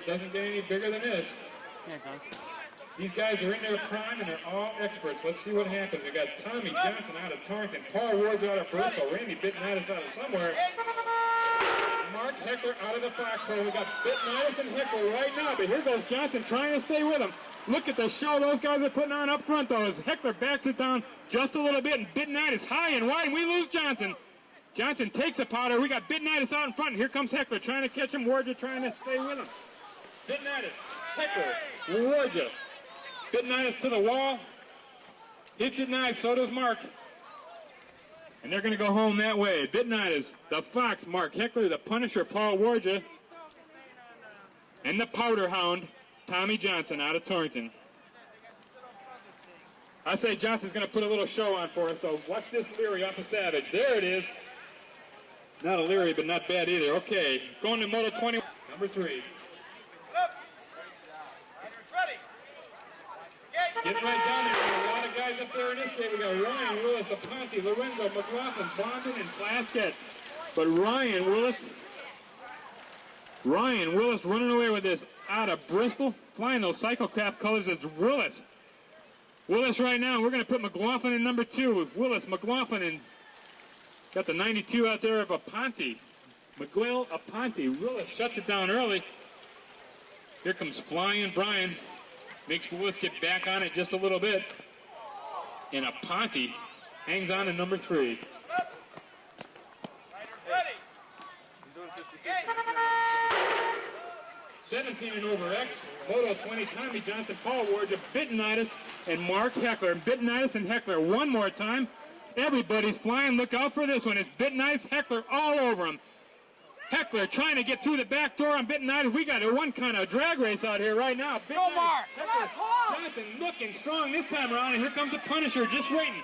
It doesn't get any bigger than this. Yeah, it does. These guys are in their prime and they're all experts. Let's see what happens. We got Tommy Johnson out of Torrington, Paul Ward's out of Bristol, Randy Bittenitis out of somewhere, Mark Heckler out of the Foxhole. We got Bittenitis and Heckler right now, but here goes Johnson trying to stay with him. Look at the show those guys are putting on up front, though, as Heckler backs it down just a little bit, and Bittenitis high and wide, and we lose Johnson. Johnson takes a powder. We got Bittenitis out in front, and here comes Heckler trying to catch him. Wardja trying to stay with him. Bittenitis, Heckler, Wardja. Bittenitis to the wall. Hits it nice, so does Mark. And they're going to go home that way. Bittenitis, the Fox, Mark Heckler, the Punisher, Paul Wardja, and the Powder Hound, Tommy Johnson out of Torrington. I say Johnson's going to put a little show on for us, so watch this Leary off of Savage. There it is. Not a Leary, but not bad either. Okay, going to Moto 20, number 3. Getting right down there. We got a lot of guys up there in this game. We got Ryan Willis, Aponte, Lorenzo, McLaughlin, Bondon, and Plaskett. But Ryan Willis running away with this out of Bristol, flying those Cyclocraft colors. It's Willis. Willis right now. We're going to put McLaughlin in number 2 with Willis, McLaughlin, and got the 92 out there of Aponte. McGill, Aponte. Willis shuts it down early. Here comes Flying Brian. Makes Willis get back on it just a little bit. And Aponte hangs on to number 3. 17 and over X, Moto 20, Tommy Johnson, Paul Wardja, Bittenitis, and Mark Heckler. Bittenitis and Heckler one more time. Everybody's flying. Look out for this one. It's Bittenitis, Heckler all over him. Heckler trying to get through the back door on Bittenitis. We got a one kind of drag race out here right now. Go, Mark! Heckler, Johnson looking strong this time around, and here comes the Punisher just waiting.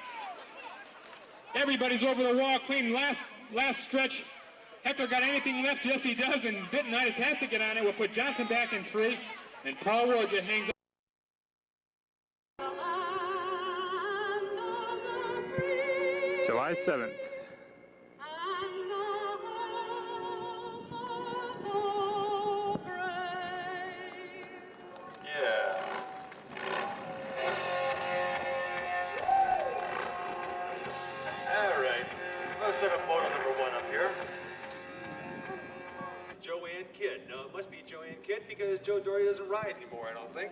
Everybody's over the wall clean. Last stretch. Heckler got anything left? Yes, he does, and Bittenitis has to get on it. We'll put Johnson back in 3, and Paul Wardja hangs up. July 7th. Set up moto number 1 up here. Joanne Kidd. No, it must be Joanne Kidd because Joe Doherty doesn't ride anymore, I don't think.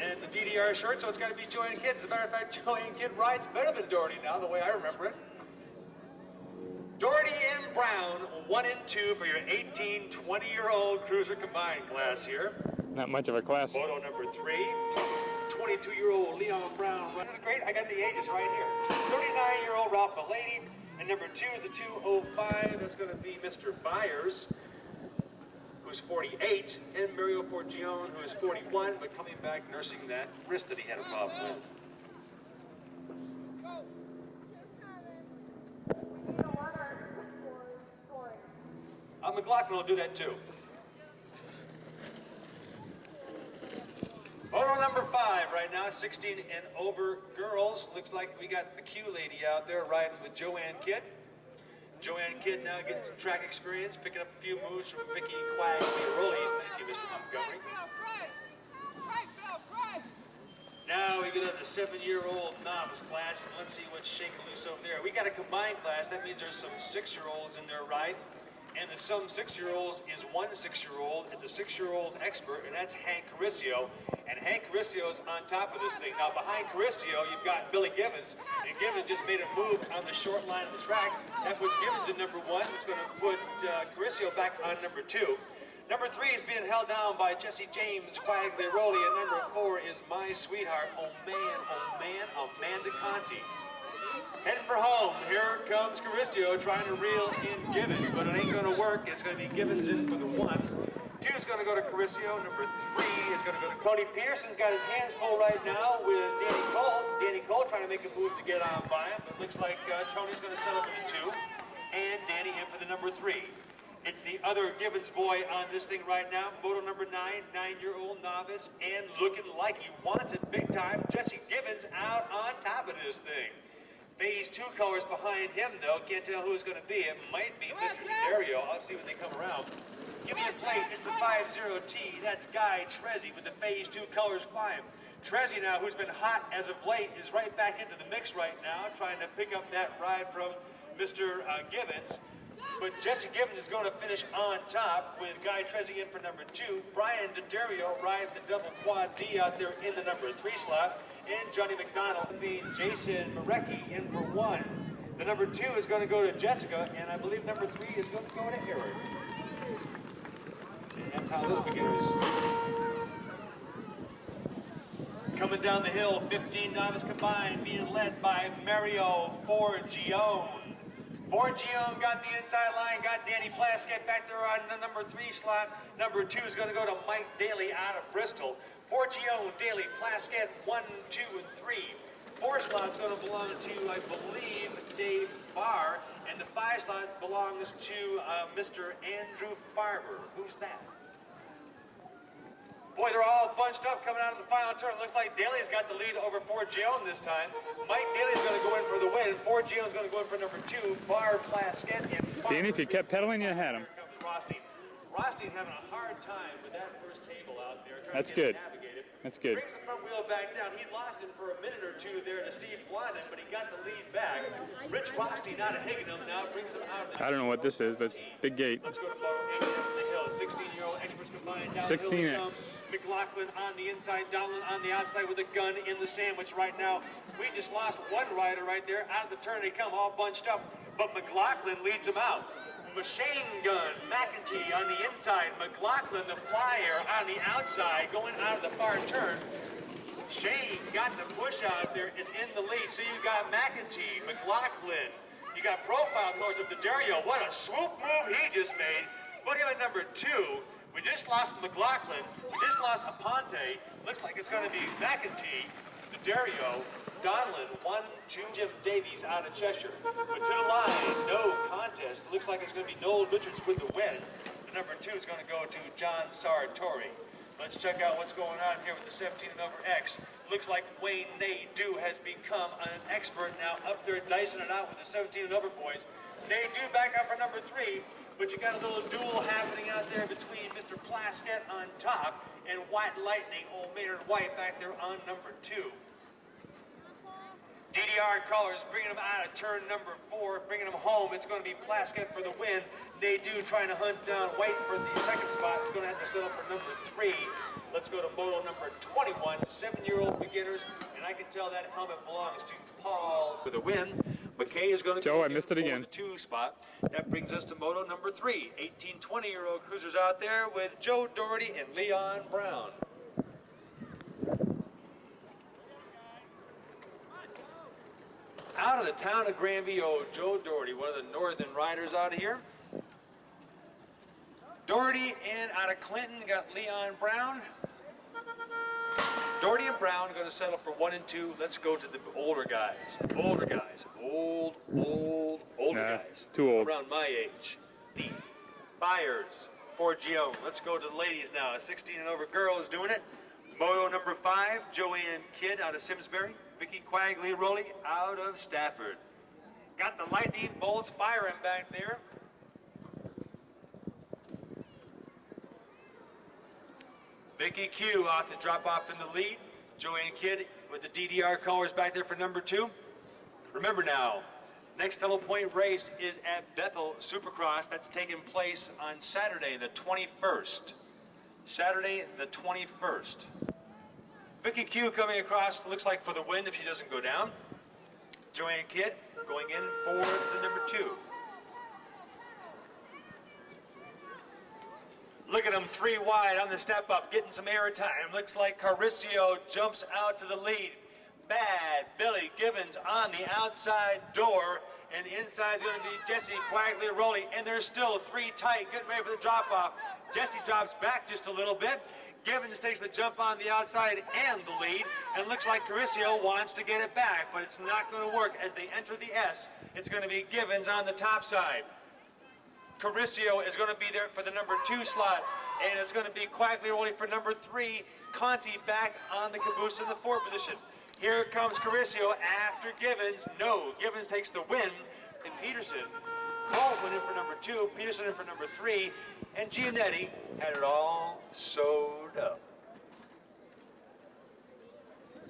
And it's a DDR shirt, so it's got to be Joanne Kidd. As a matter of fact, Joanne Kidd rides better than Doherty now, the way I remember it. Doherty and Brown, 1 and 2 for your 18, 20-year-old cruiser combined class here. Not much of a class. Moto number 3. 22-year-old Leon Brown. This is great. I got the ages right here. 39-year-old Ralph Mulaney. And number 2 is the 205. That's going to be Mr. Byers, who's 48. And Mario Forgione, who is 41, but coming back nursing that wrist that he had a problem with. McLaughlin will do that too. Moto number 5 right now, 16 and over girls. Looks like we got the Q lady out there riding with Joanne Kidd. Joanne Kidd now getting some track experience, picking up a few moves from Vicky Quaglieroli. Thank you, Mr. Montgomery. Now we get to the 7-year-old novice class, and let's see what's shaking loose over there. We got a combined class. That means there's some 6-year-olds in there riding. And the some 6-year-olds is 1 6-year-old. It's a 6-year-old expert, and that's Hank Carissio. And Hank Carissio's on top of this thing. Now, behind Carissio, you've got Billy Gibbons. And Gibbons just made a move on the short line of the track. That puts Gibbons in number 1. It's going to put Carissio back on number 2. Number 3 is being held down by Jesse James Quaglieroli. And number 4 is my sweetheart, oh man, Amanda Conti. Heading for home. Here comes Carissio trying to reel in Gibbons, but it ain't going to work. It's going to be Gibbons in for the 1. 2 is going to go to Carissio. Number 3 is going to go to Cody Pearson's got his hands full right now with Danny Cole. Danny Cole trying to make a move to get on by him, but it looks like Tony's going to settle for the 2. And Danny in for the number 3. It's the other Gibbons boy on this thing right now. Moto number 9, 9-year-old novice, and looking like he wants it big time. Jesse Gibbons out on top of this thing. Phase 2 colors behind him, though. Can't tell who it's going to be. It might be Mr. Dario. I'll see when they come around. Give me a plate. It's the 50T. That's Guy Trezzy with the Phase 2 Colors 5. Trezzy now, who's been hot as of late, is right back into the mix right now, trying to pick up that ride from Mr. Gibbons. But Jesse Gibbons is going to finish on top with Guy Trezzy in for number 2. Brian DeDario rides the double quad D out there in the number 3 slot. And Johnny McDonald being Jason Marecki in for 1. The number 2 is going to go to Jessica, and I believe number 3 is going to go to Eric. And that's how this begins. Coming down the hill, 15 novice combined, being led by Mario Forgione. Forgione got the inside line, got Danny Plaskett back there on the number 3 slot. Number 2 is going to go to Mike Daly out of Bristol. Forgione, Daly, Plaskett, 1, 2, and 3. 4 slot's going to belong to, I believe, Dave Barr, and the 5 slot belongs to Mr. Andrew Farber. Who's that? Boy, they're all bunched up coming out of the final turn. Looks like Daly's got the lead over Forgione this time. Mike Daly's going to go in for the win. Forgione's going to go in for number 2. Barr, Plaskett, and Farber. Danny, if you kept pedaling, you had him. Here comes Rothstein. Rothstein having a hard time with that first table out there. That's good. That's good. Brings the front wheel back down. He'd lost it for a minute or two there to Steve Blondin, but he got the lead back. Rich Rothstein out of Higginham now brings him out of the... I don't know what this is, but it's big gate. Let's go to Moto 8 on the hill. 16-year-old experts combined down 16X. McLaughlin on the inside, Donlin on the outside with a gun in the sandwich right now. We just lost one rider right there. Out of the turn they come, all bunched up, but McLaughlin leads them out. Machine Gun, McEntee on the inside, McLaughlin, the flyer on the outside, going out of the far turn. Shane got the push out there, is in the lead. So you got McEntee, McLaughlin, you got Profile Colors of DeDario. What a swoop move he just made. Put him at number 2. We just lost McLaughlin. We just lost Aponte. Looks like it's going to be McEntee, DeDario, Donlin, 1, 2, Jim Davies out of Cheshire. But to the line, no contest. Looks like it's going to be Noel Richards with the win. The number 2 is going to go to John Sartori. Let's check out what's going on here with the 17 and over X. Looks like Wayne Nadeau has become an expert now up there dicing it out with the 17 and over boys. Nadeau back up for number 3, but you got a little duel happening out there between Mr. Plaskett on top and White Lightning, old Maynard White back there on number 2. DDR Colors bringing them out of turn number 4, bringing them home. It's going to be Plaskett for the win. Nadeau trying to hunt down White for the second spot. He's going to have to settle for number 3. Let's go to moto number 21, 7-year-old beginners, and I can tell that helmet belongs to Paul for the win. McKay is going to Joe, go I missed it again. for the 2 spot. That brings us to moto number 3. 18, 20-year-old cruisers out there with Joe Doherty and Leon Brown. Out of the town of Granby, Joe Doherty, one of the northern riders out of here. Doherty, and out of Clinton, got Leon Brown. Doherty and Brown are going to settle for 1 and 2. Let's go to the older guys. Older guys. Older guys. Too old. Around my age. The Byers, Forgione. Let's go to the ladies now. A 16 and over girl is doing it. Moto number 5, Joanne Kidd out of Simsbury. Vicky Quagley-Rowley out of Stafford. Got the lightning bolts firing back there. Vicky Q off to drop off in the lead. Joanne Kidd with the DDR colors back there for number 2. Remember now, next Hello Point race is at Bethel Supercross. That's taking place on Saturday the 21st. Saturday the 21st. Vicky Q coming across, looks like for the win if she doesn't go down. Joanne Kidd going in for the number 2. Look at him, 3 wide on the step up, getting some air time. Looks like Caricio jumps out to the lead. Bad Billy Gibbons on the outside door, and inside is going to be Jesse Quagley-Rowley, and there's still 3 tight, getting ready for the drop-off. Jesse drops back just a little bit. Gibbons takes the jump on the outside and the lead, and looks like Caricio wants to get it back, but it's not going to work. As they enter the S, it's going to be Gibbons on the top side. Caricio is going to be there for the number 2 slot, and it's going to be Quagley-Rowley for number 3. Conti back on the caboose in the 4 position. Here comes Caricio after Gibbons. No, Gibbons takes the win, and Peterson. Cole went in for number 2, Peterson in for number 3. and Giannetti had it all sewed up.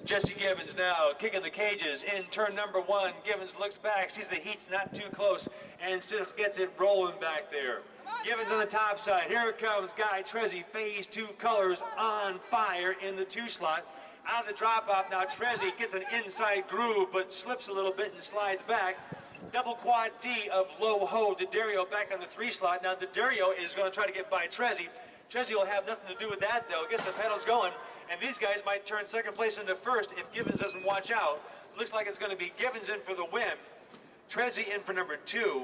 Jesse Gibbons now kicking the cages in turn number 1. Gibbons looks back, sees the heat's not too close, and just gets it rolling back there. Gibbons on the top side. Here comes Guy Trezzi, phase 2 colors on fire in the 2 slot. Out of the drop off now, Trezzi gets an inside groove, but slips a little bit and slides back. Double quad D of low ho. D'Addario back on the 3 slot. Now D'Addario is going to try to get by Trezzi. Trezzi will have nothing to do with that though. Gets the pedals going. And these guys might turn second place into first if Gibbons doesn't watch out. Looks like it's going to be Gibbons in for the win. Trezzi in for number 2.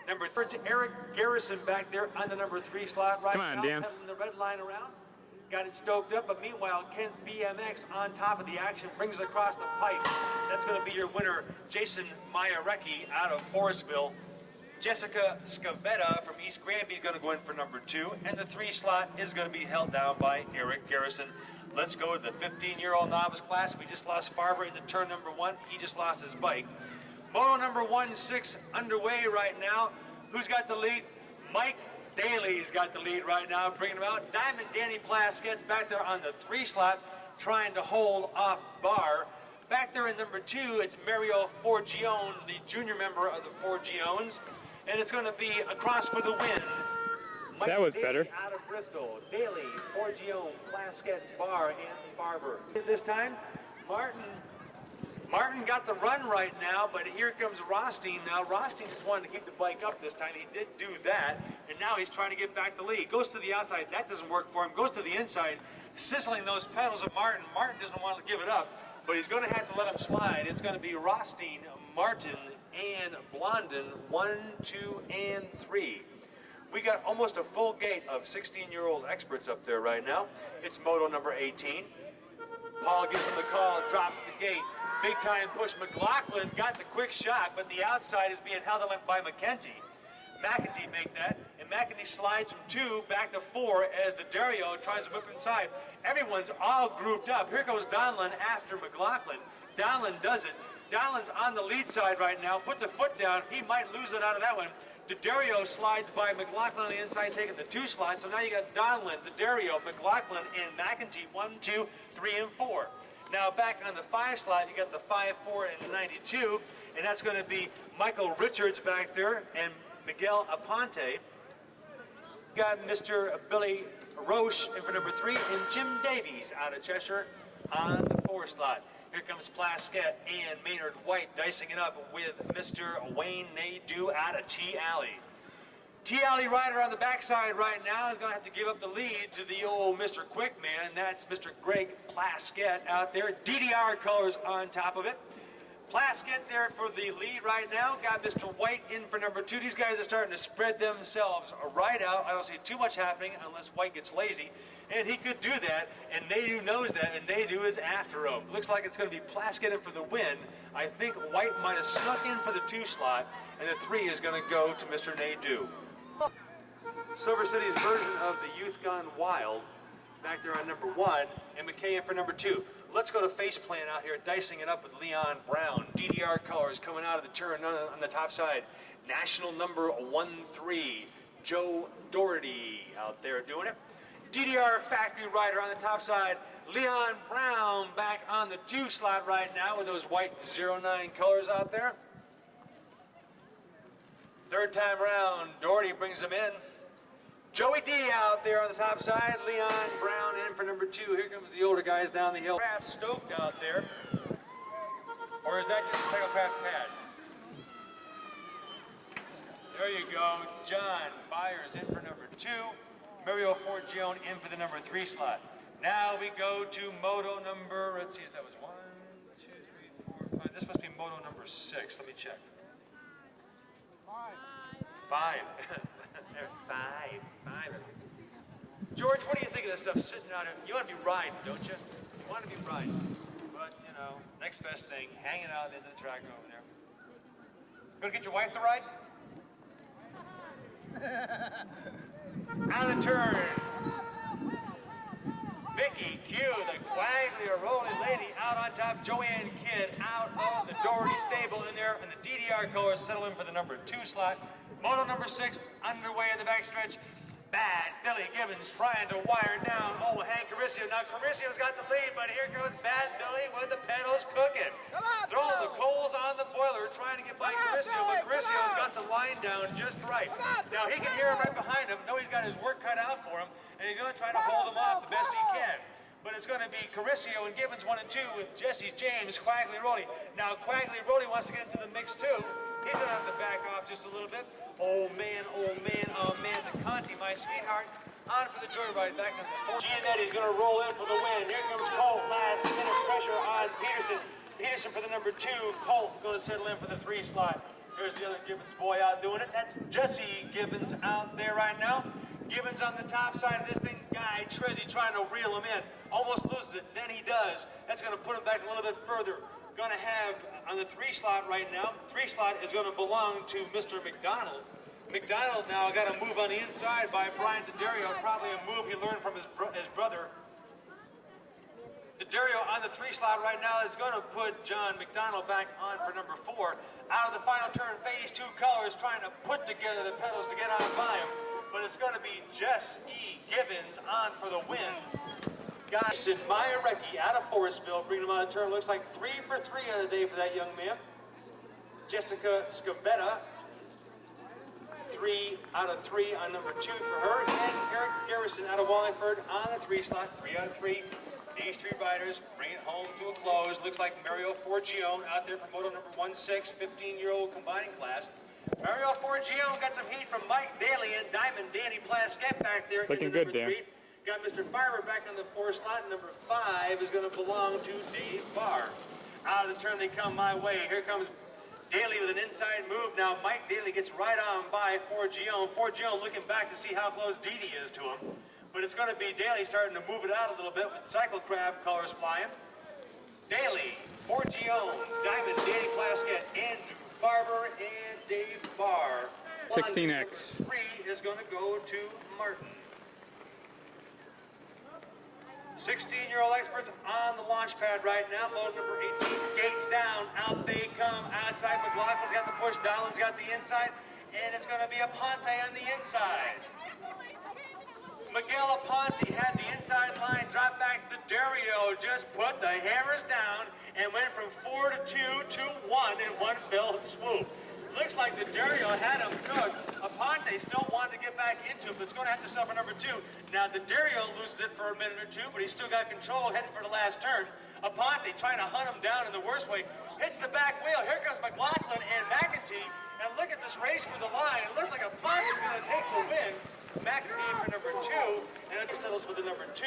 Number 3 to Eric Garrison back there on the number 3 slot right now. Come on, Dan. Pedaling the red line around. Got it stoked up, but meanwhile, Kent BMX on top of the action brings it across the pipe. That's going to be your winner, Jason Mayarecki out of Forestville. Jessica Scavetta from East Granby is going to go in for number 2, and the 3 slot is going to be held down by Eric Garrison. Let's go to the 15-year-old novice class. We just lost Farber into turn number 1. He just lost his bike. Moto number 1-6 underway right now. Who's got the lead? Mike Daly's got the lead right now, bringing him out. Diamond Danny Plasket's back there on the 3 slot, trying to hold off Barr. Back there in number 2, it's Mario Forgione, the junior member of the Forgiones. And it's going to be across for the win. Mike That was Daly better. Out of Bristol. Daly, Forgione, Plaskett, Barr, and Farber. This time, Martin got the run right now, but here comes Rothstein. Now, Rothstein just wanted to keep the bike up this time. He did do that, and now he's trying to get back the lead. Goes to the outside. That doesn't work for him. Goes to the inside, sizzling those pedals of Martin. Martin doesn't want to give it up, but he's going to have to let him slide. It's going to be Rothstein, Martin, and Blondin, 1, 2, and 3. We got almost a full gate of 16-year-old experts up there right now. It's moto number 18. Paul gives him the call, drops the gate. Big time push. McLaughlin got the quick shot, but the outside is being held up by McKenty. McEntee make that, and McEntee slides from 2 back to 4 as D'Addario tries to whip inside. Everyone's all grouped up. Here goes Donlin after McLaughlin. Donlin does it. Donlin's on the lead side right now, puts a foot down. He might lose it out of that one. D'Addario slides by McLaughlin on the inside, taking the 2 slot. So now you got Donlin, D'Addario, McLaughlin, and McEntee, 1, 2, 3, and 4. Now back on the 5 slot, you got the 5, 4, and 92, and that's going to be Michael Richards back there and Miguel Aponte. Got Mr. Billy Roche in for number 3, and Jim Davies out of Cheshire on the 4 slot. Here comes Plaskett and Maynard White dicing it up with Mr. Wayne Nadeau out of T-Alley. T-Alley rider on the backside right now is going to have to give up the lead to the old Mr. Quickman, and that's Mr. Greg Plaskett out there. DDR colors on top of it. Plaskett there for the lead right now. Got Mr. White in for number 2. These guys are starting to spread themselves right out. I don't see too much happening unless White gets lazy. And he could do that, and Nadeau knows that, and Nadeau is after him. Looks like it's going to be Plaskett in for the win. I think White might have snuck in for the 2 slot, and the 3 is going to go to Mr. Nadeau. Silver City's version of the Youth Gone Wild, back there on number 1, and McKay in for number 2. Let's go to Faceplant out here, dicing it up with Leon Brown. DDR colors coming out of the turn on the top side. National number 1-3, Joe Doherty out there doing it. DDR factory rider on the top side. Leon Brown back on the 2 slot right now with those white 09 colors out there. Third time around, Doherty brings them in. Joey D out there on the top side. Leon Brown in for number 2. Here comes the older guys down the hill. Craft stoked out there. Or is that just a Techocraft pad? There you go. John Byers in for number 2. Mario Forgione in for the number 3 slot. Now we go to moto number, let's see, that was 1, 2, 3, 4, 5. This must be moto number 6. Let me check. 5. There's 5. George, what do you think of this stuff sitting out here? You want to be riding, don't you? You want to be riding. But, you know, next best thing, hanging out in the track over there. Gonna get your wife to ride? On the turn. Vicky Q, the quaggly rolling lady, out on top. Joanne Kidd out of the Doherty stable in there, and the DDR colors settle in for the number 2 slot. Moto number 6 underway in the backstretch. Bad Billy Gibbons trying to wire down. Oh, Hank Carissio. Now Carissio's got the lead, but here goes Bad Billy with the pedals cooking. Throwing the coals on the boiler, trying to get by Carissio, but Carissio's got the line down just right. Now he can hear him right behind him. Know he's got his work cut out for him, and he's going to try to hold him off the best he can. But it's going to be Carissio and Gibbons 1 and 2 with Jesse James, Quagley Rowley. Now Quagley Rowley wants to get into the mix too. He's going to have to back off just a little bit. Oh man, oh man, oh man, the Conti, my sweetheart, on for the joyride back on the floor. Gianetti's going to roll in for the win. Here comes Colt, last minute pressure on Peterson. Peterson for the number 2. Colt going to settle in for the 3 slot. Here's the other Gibbons boy out doing it. That's Jesse Gibbons out there right now. Gibbons on the top side of this thing. Guy Trezzy trying to reel him in. Almost loses it. Then he does. That's going to put him back a little bit further. Going to have on the 3 slot right now. 3 slot is going to belong to Mr. McDonald. McDonald now got a move on the inside by Brian D'Addario. Probably a move he learned from his brother. D'Addario on the 3 slot right now is going to put John McDonald back on for number 4. Out of the final turn, phase 2 colors trying to put together the pedals to get on by him. But it's going to be Jess E. Gibbons on for the win. Guys, Sid Mayarecki out of Forestville, bringing him out of turn. Looks like 3 for 3 on the day for that young man. Jessica Scavetta, 3 out of 3 on number 2 for her. And Eric Garrison out of Wallingford on the 3 slot, 3 out of 3. These 3 riders bring it home to a close. Looks like Mario Forgione out there for moto number 16, 15-year-old combining class. Mario Forgione got some heat from Mike Daly and Diamond Danny Plaskett back there. Looking good, Dan. Got Mr. Farber back on the 4 slot. Number 5 is going to belong to Dave Barr. Out of the turn they come my way. Here comes Daly with an inside move. Now Mike Daly gets right on by Forgione. Forgione looking back to see how close Didi is to him. But it's going to be Daly starting to move it out a little bit with Cyclocraft colors flying. Daly, Forgione, Diamond, Danny Plaskett, Andrew Farber, and Dave Barr. 16X. 3 is going to go to Martin. 16-year-old experts on the launch pad right now. Load number 18, gates down, out they come. Outside, McLaughlin's got the push, Donald's got the inside, and it's going to be Aponte on the inside. Miguel Aponte had the inside line, dropped back to Dario, just put the hammers down, and went from 4 to 2 to 1 in one fell swoop. Looks like the Dario had him cooked. Aponte still wanted to get back into it, but it's going to have to suffer number 2. Now, the Dario loses it for a minute or 2, but he's still got control heading for the last turn. Aponte trying to hunt him down in the worst way. Hits the back wheel. Here comes McLaughlin and McEntee. And look at this race for the line. It looks like Aponte's going to take the win. McEntee for number 2, and it settles for the number 2.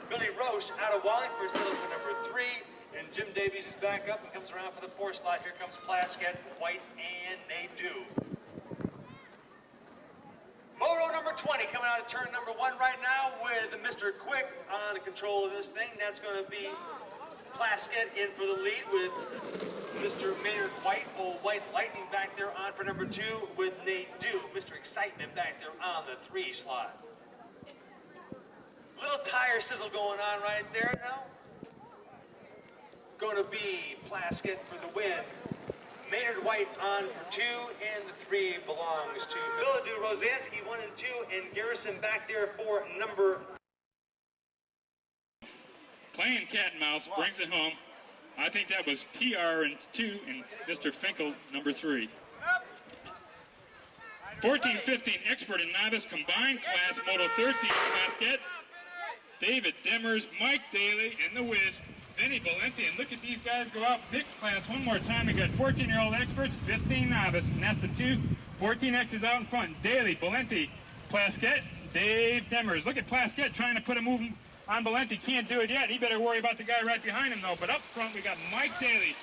Billy Roche out of Wallingford settles for number 3. And Jim Davies is back up and comes around for the 4 slot. Here comes Plaskett, White, and they do. Moto number 20 coming out of turn number 1 right now with Mr. Quick on control of this thing. That's going to be Plaskett in for the lead with Mr. Maynard White, old White Lightning back there on for number 2 with Nate Dew. Mr. Excitement back there on the 3 slot. Little tire sizzle going on right there now. Going to be Plaskett for the win. Maynard White on for 2, and the 3 belongs to Villadue, Rosansky 1 and 2, and Garrison back there for number. Playing cat and mouse brings it home. I think that was TR and 2 and Mr. Finkel number 3. 14-15 expert and novice combined class, Moto 13 Plaskett, David Demers, Mike Daly, and the Wiz. Vinny Valenti, and look at these guys go out mixed class one more time. We got 14-year-old experts, 15 novice, and that's the 2. 14X is out in front. Daly, Valenti, Plaskett, Dave Demers. Look at Plaskett trying to put a move on Valenti. Can't do it yet. He better worry about the guy right behind him, though. But up front, we got Mike Daly.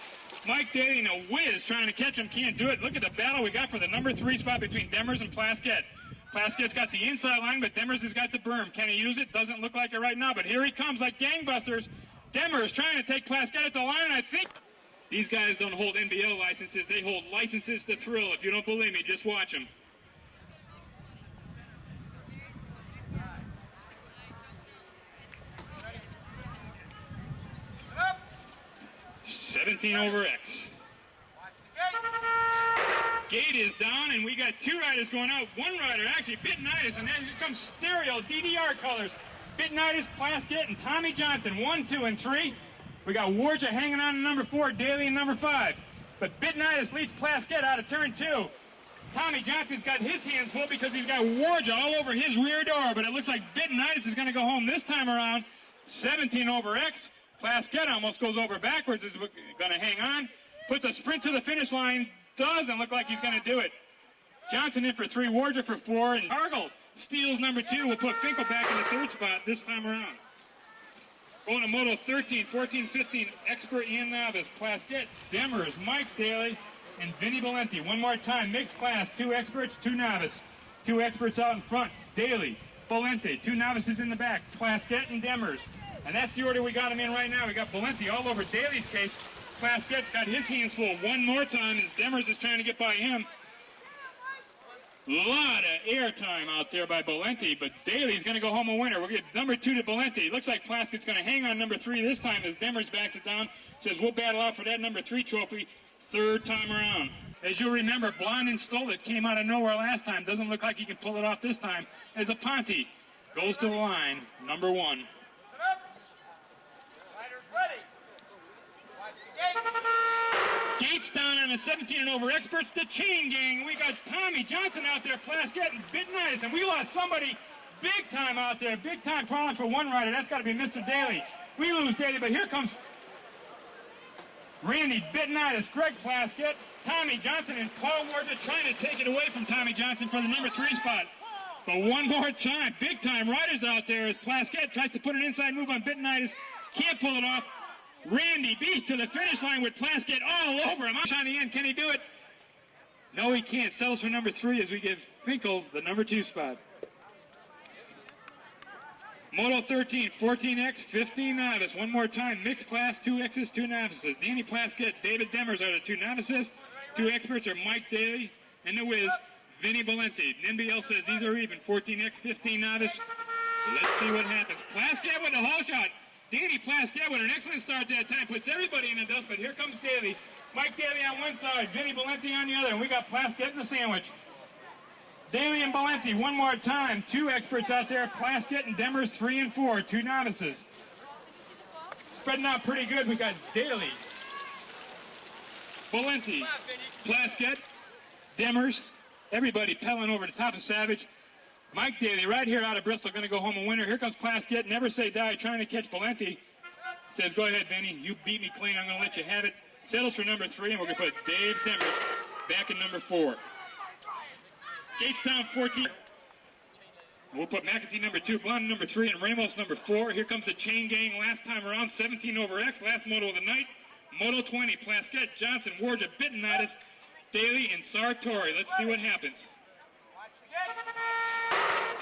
Mike Daly and a Whiz trying to catch him. Can't do it. Look at the battle we got for the number 3 spot between Demers and Plaskett. Plaskett's got the inside line, but Demers has got the berm. Can he use it? Doesn't look like it right now, but here he comes like gangbusters. Demers trying to take Plaskett at the line, and I think these guys don't hold NBL licenses. They hold licenses to thrill. If you don't believe me, just watch them. 17 over X. Gate is down, and we got 2 riders going out. 1 rider, actually, Bitnitis, and then here comes Stereo, DDR colors. Bitnitis, Plaskett, and Tommy Johnson, 1, 2, and 3. We got Warja hanging on to number 4, Daly in number 5. But Bitnitis leads Plaskett out of turn 2. Tommy Johnson's got his hands full because he's got Warja all over his rear door, but it looks like Bitnitis is going to go home this time around. 17 over X. Plaskett almost goes over backwards, is going to hang on. Puts a sprint to the finish line. Doesn't look like he's going to do it. Johnson in for 3, Warja for 4, and Hargel steals number 2. We'll put Finkel back in the 3rd spot this time around. Going to Moto 13, 14, 15, expert and novice. Plaskett, Demers, Mike Daly, and Vinny Valenti. One more time, mixed class, 2 experts, 2 novice. 2 experts out in front, Daly, Valenti, 2 novices in the back, Plaskett and Demers. And that's the order we got them in right now. We got Valenti all over Daly's case. Plaskett's got his hands full one more time as Demers is trying to get by him. A lot of air time out there by Valenti, but Daly's going to go home a winner. We'll get number 2 to Valenti. Looks like Plaskett's going to hang on number 3 this time as Demers backs it down. Says we'll battle out for that number 3 trophy 3rd time around. As you'll remember, Blondin stole it, came out of nowhere last time. Doesn't look like he can pull it off this time. As Aponte goes to the line, number 1. Gates down on the 17 and over experts, the chain gang. We got Tommy Johnson out there, Plaskett and Bitnitis, and we lost somebody big time out there. Big time problem for 1 rider. That's got to be Mr. Daly. We lose Daly, but here comes Randy Bitnitis, Greg Plaskett, Tommy Johnson, and Paul Warja trying to take it away from Tommy Johnson for the number 3 spot. But one more time, big time riders out there as Plaskett tries to put an inside move on Bitnitis. Can't pull it off. Randy beat to the finish line with Plaskett all over him. On the end, can he do it? No, he can't. Settles for number 3 as we give Finkel the number 2 spot. Moto 13, 14X, 15 novice. One more time, mixed class, 2 X's, 2 novices. Danny Plaskett, David Demers are the 2 novices. 2 experts are Mike Daly and the Wiz, Vinny Valenti. NBL says these are even, 14X, 15 novice. Let's see what happens. Plaskett with the hole shot. Danny Plaskett with an excellent start that time, puts everybody in the dust, but here comes Daly. Mike Daly on one side, Vinny Valenti on the other, and we got Plaskett in the sandwich. Daly and Valenti, one more time. 2 experts out there, Plaskett and Demers, 3 and 4, 2 novices. Spreading out pretty good, we got Daly, Valenti, Plaskett, Demers, everybody pedaling over the top of Savage. Mike Daly right here out of Bristol, going to go home a winner. Here comes Plaskett, never say die, trying to catch Valenti. Says, go ahead, Vinny, you beat me clean, I'm going to let you have it. Settles for number 3, and we're going to put Dave Demers back in number 4. Gates down 14. We'll put McAtee number 2, Blondin number 3, and Ramos number 4. Here comes the chain gang last time around, 17 over X, last moto of the night. Moto 20, Plaskett, Johnson, Warja, Bitnitis, Daly, and Sartori. Let's see what happens.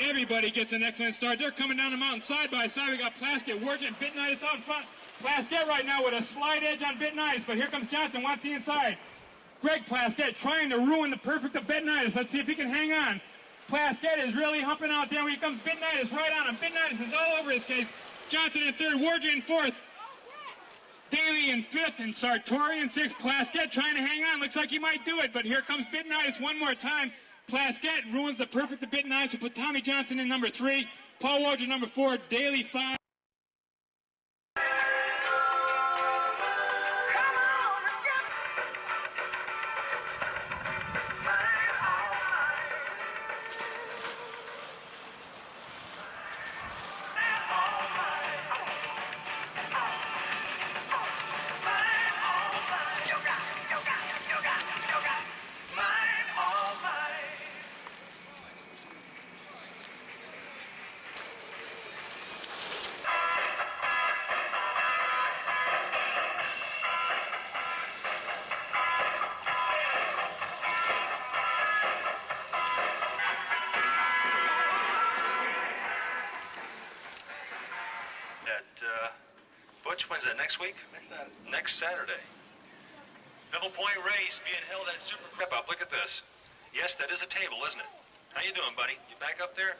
Everybody gets an excellent start. They're coming down the mountain side by side. We got Plaskett, Warja, and Bitnitis out in front. Plaskett right now with a slide edge on Bitnitis, but here comes Johnson, wants the inside. Greg Plaskett trying to ruin the perfect of Bitnitis. Let's see if he can hang on. Plaskett is really humping out there. Here comes Bitnitis right on him. Bitnitis is all over his case. Johnson in 3rd, Warja in 4th. Daly in 5th, and Sartori in 6th. Plaskett trying to hang on. Looks like he might do it, but here comes Bitnitis one more time. Plaskett ruins the perfect of Bitnitis. We put Tommy Johnson in number 3. Paul Warja number 4. Daly 5. When's that, next week? Next Saturday. Double point race being held at Super Prep Up. Look at this. Yes, that is a table, isn't it? How you doing, buddy? You back up there?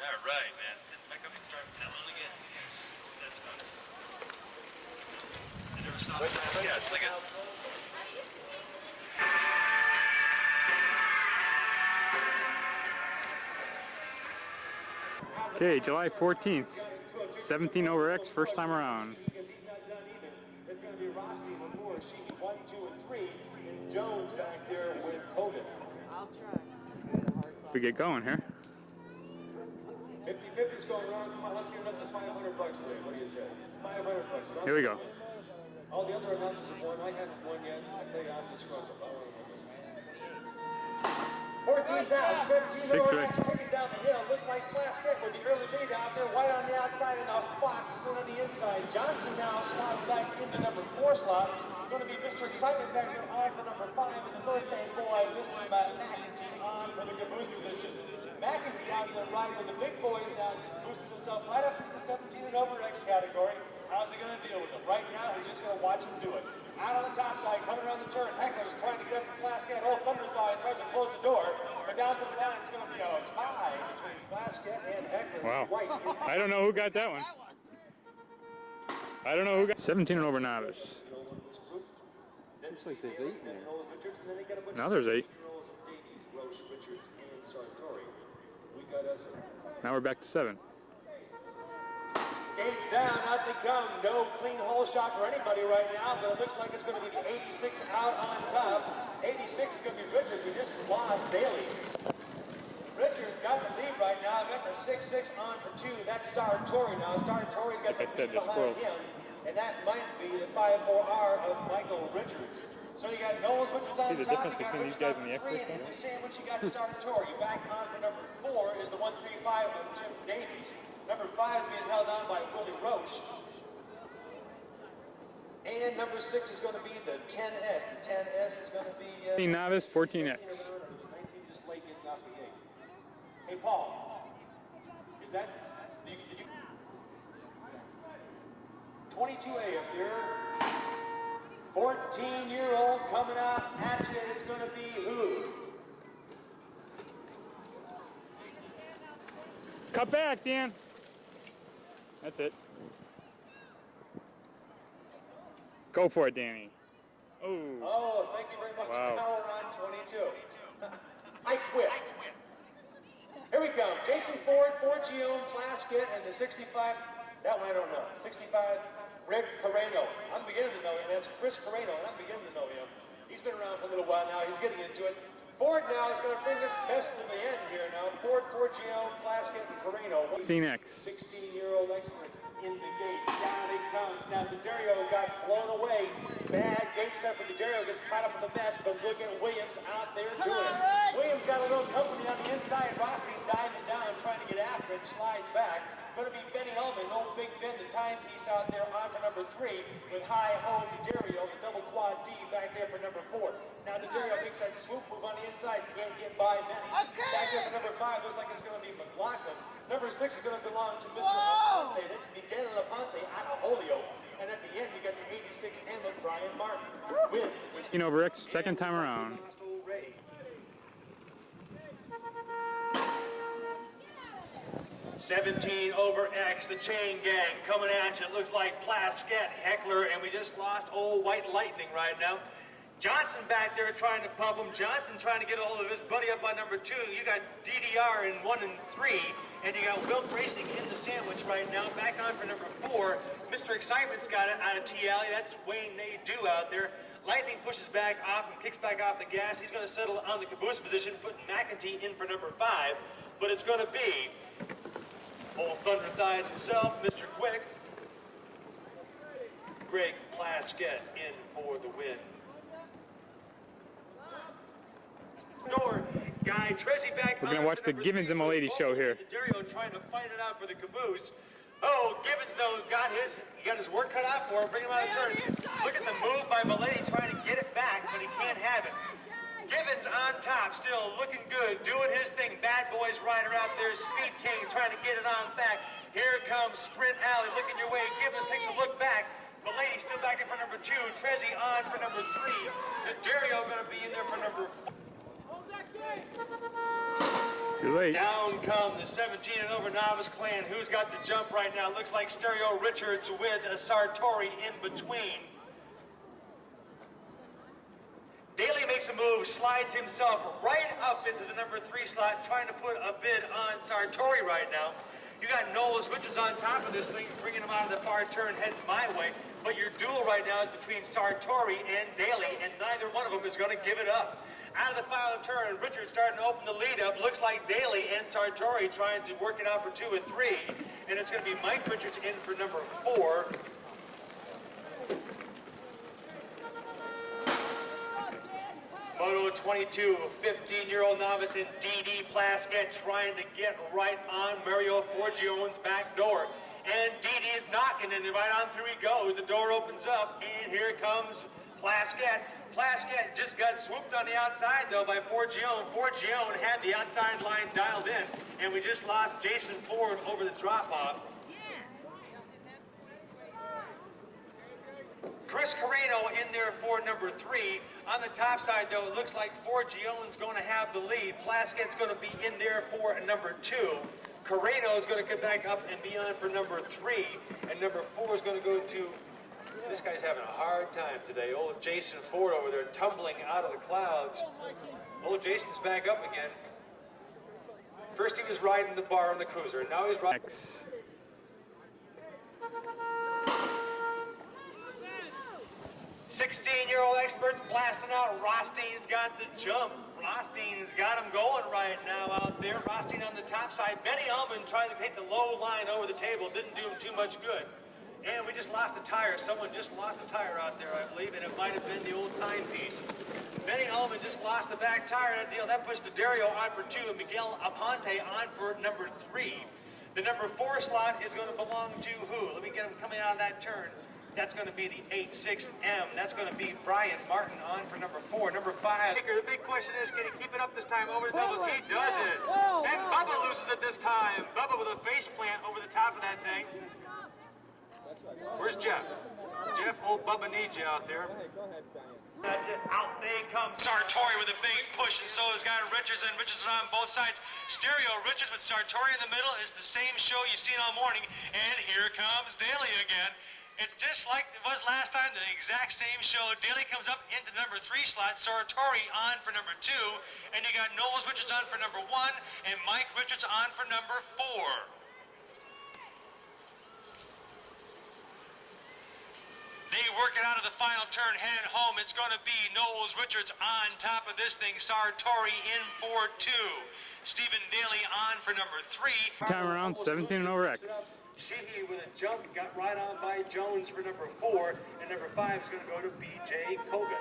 All right, man. Back up and start pedaling again. That's done. You never stop. Yeah, it's like a... Okay, July 14th, 17 over X, first time around. Because he's not done either. It's going to be Rossi before she's 1, 2, and 3, and Jones back there with Hogan. I'll try. We get going here. 50-50's going on. Come on, let's give up the $500 today. What do you say? $500. Here we go. All the other announcers have won. I haven't won yet. I tell you, I'm disgruntled. I want to win this. 14 down, 15 Six over, right. taking down the hill. Looks like Plaskett with the early lead out there, white on the outside and a Fox going on the inside. Johnson now slots back into number 4 slot. It's going to be Mr. Excitement back there on for number 5 in the birthday boy, Mr. McEntee on for the caboose position. McEntee out there riding with the big boys now, boosting himself right up into the 17 and over X category. How's he going to deal with them? Right now, he's just going to watch him do it. Out on the top side, coming around the turn. Heckler's trying to get up to Plaskett. Oh, Thunderthighs tries to close the door. But down to the line, it's going to be a tie between Plaskett and Heckler. Wow. White. I don't know who got that one. I don't know who got 17 and over novice. Looks like they've eaten there. Now there's 8. Now we're back to 7. Gates down, out they come. No clean hole shot for anybody right now, but it looks like it's going to be the 86 out on top. 86 is going to be Richards, who just lost Bailey. Richards got the lead right now. Got the 6-6 on for 2. That's Sartori now. Sartori's got Like I the said, lead they're behind squirrels. him, and that might be the 5-4R of Michael Richards. So you got Knowles Richards on See the top. difference You got between these Richards guys and the on three, experts, and though? in the sandwich, you got Sartori. Back on for number 4 is the 135 of Jim Davies. Number 5 is being held on by Willie Roach. And number 6 is going to be the 10S. The 10S is going to be... 15 novice, 14X. 19 just late getting off the gate. Hey, Paul. Is that... Did you 22A up here. 14-year-old coming out at you. It's going to be who? Cut back, Dan. That's it. Go for it, Danny. Oh. Oh, thank you very much. Wow. Now we're on 22. I quit. Here we go. Jason Ford, Ford Gion, Plaskett, and the 65. That one I don't know. 65, Rick Carreno. I'm beginning to know him. That's Chris Carreno, and I'm beginning to know him. He's been around for a little while now. He's getting into it. Ford now is going to bring this test to the end here now. Ford, Gion, Plaskett, and Carreno. 16X. 16-year-old experts in the gate. Down he comes. Now, D'Addario got blown away. Bad gate stuff for D'Addario. Gets caught up in the mess, but look at Williams out there doing it. Williams got a little company on the inside. Rossi diving down, trying to get after it. Slides back. Going to be Benny Hellman, old Big Ben, the timepiece out there on for number 3 with hi-ho D'Addario, the double quad D back there for number 4. Now D'Addario makes that swoop move on the inside, can't get by Benny. Okay. Back there for number 5, looks like it's going to be McLaughlin. Number 6 is going to belong to Mr. Laponte. That's Miguel Laponte out of Holyoke. And at the end, you got the 86 Hamlet, Brian Martin. With 16 over X, second time around. 17 over X, the chain gang coming at you. It looks like Plaskett, Heckler, and we just lost old White Lightning right now. Johnson back there trying to pump him. Johnson trying to get a hold of his buddy up on number 2. You got DDR in 1 and 3, and you got Wilk Racing in the sandwich right now. Back on for number 4. Mr. Excitement's got it out of T-Alley. That's Wayne Nadeau out there. Lightning pushes back off and kicks back off the gas. He's going to settle on the caboose position, putting McEntee in for number 5. But it's going to be old Thunder Thighs himself, Mr. Quick. Greg Plaskett in for the win. Door guy, Trezzy back. We're gonna watch the Givens and Milady show here. D'Addario trying to fight it out for the caboose. Oh, Givens though got his work cut out for him. Bring him out of turn. Look at the move by Milady trying to get it back, but he can't have it. Givens on top, still looking good, doing his thing. Bad Boys rider out there, Speed King trying to get it on back. Here comes Sprint Alley, looking your way. Givens takes a look back. Milady still back in for number 2. Trezzy on for number 3. D'Addario going to be in there for number 4. Too late. Down come the 17 and over novice clan. Who's got the jump right now? Looks like Stereo Richards with a Sartori in between. Daly makes a move, slides himself right up into the number 3 slot, trying to put a bid on Sartori right now. You got Knowles Richards on top of this thing, bringing him out of the far turn, heading my way. But your duel right now is between Sartori and Daly, and neither one of them is going to give it up. Out of the final turn, Richards starting to open the lead up. Looks like Daly and Sartori trying to work it out for 2 and 3. And it's going to be Mike Richards in for number 4. Moto 22, 15-year-old novice in D.D. Plaskett trying to get right on Mario Forgione's back door. And D.D. is knocking, and right on through he goes. The door opens up, and here comes Plaskett. Plaskett just got swooped on the outside, though, by Forgione. Forgione had the outside line dialed in, and we just lost Jason Ford over the drop-off. Chris Carreno in there for number 3. On the top side, though, it looks like Forgione's going to have the lead. Plaskett's going to be in there for number 2. Carreno is going to come back up and be on for number 3. And number 4 is going to go to... This guy's having a hard time today. Old Jason Ford over there tumbling out of the clouds. Old Jason's back up again. First he was riding the bar on the cruiser, and now he's riding... 16-year-old expert blasting out. Rostein's got the jump. Rostein's got him going right now out there. Rostein on the top side. Benny Ullman trying to take the low line over the table. Didn't do him too much good. And we just lost a tire. Someone just lost a tire out there, I believe, and it might have been the old timepiece. Benny Ullman just lost the back tire in that deal. That puts Dario on for 2 and Miguel Aponte on for number 3. The number 4 slot is going to belong to who? Let me get him coming out of that turn. That's going to be the 86M. That's going to be Brian Martin on for number 4. Number 5. The big question is, can he keep it up this time over the doubles? He does it. And Bubba loses it this time. Bubba with a face plant over the top of that thing. Where's Jeff? Jeff, old Bubba needs you out there. That's it. Out they come. Sartori with a big push, and so has got Richards, and Richards on both sides. Stereo Richards with Sartori in the middle is the same show you've seen all morning. And here comes Daly again. It's just like it was last time, the exact same show. Daly comes up into the number 3 slot, Sartori on for number 2, and you got Knowles Richards on for number 1, and Mike Richards on for number 4. They work it out of the final turn, heading home. It's going to be Knowles Richards on top of this thing, Sartori in for 2. Stephen Daly on for number 3. Time around 17 and over X. Sheehy with a jump got right on by Jones for number 4, and number 5 is going to go to B.J. Kogan.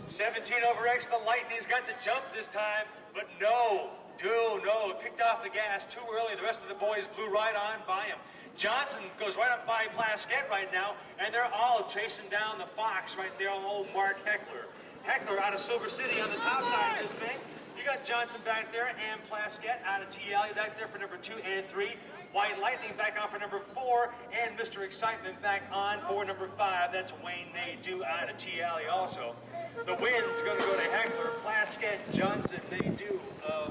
17 over X, the Lightning's got the jump this time, but no, kicked off the gas too early. The rest of the boys blew right on by him. Johnson goes right up by Plaskett right now, and they're all chasing down the Fox right there on old Mark Heckler. Heckler out of Silver City on the top side of this thing. You got Johnson back there and Plaskett out of TL back there for number 2 and 3. White Lightning back on for number 4, and Mr. Excitement back on for number 5. That's Wayne Nadeau out of TL also. The wind's going to go to Heckler, Plaskett, Johnson, Nadeau,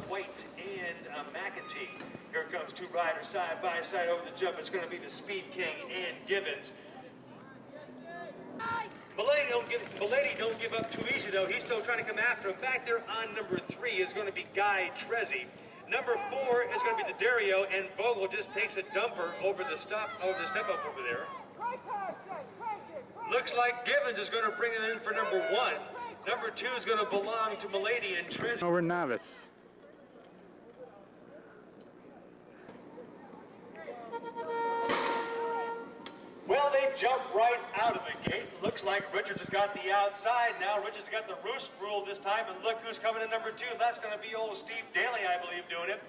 White, and McEntee. Here comes 2 riders side by side over the jump. It's going to be the Speed King and Gibbons. Belletti don't give up too easy, though. He's still trying to come after him. Back there on number 3 is going to be Guy Trezzi. Number 4 is going to be the Dario, and Vogel just takes a dumper over the step up over there. Looks like Gibbons is going to bring it in for number 1. Number 2 is going to belong to Belletti and Trezzi. Over novice. Well, they jump right out of the gate. Looks like Richards has got the outside now. Richards got the roost rule this time, and look who's coming in number 2. That's going to be old Steve Daly, I believe, doing it.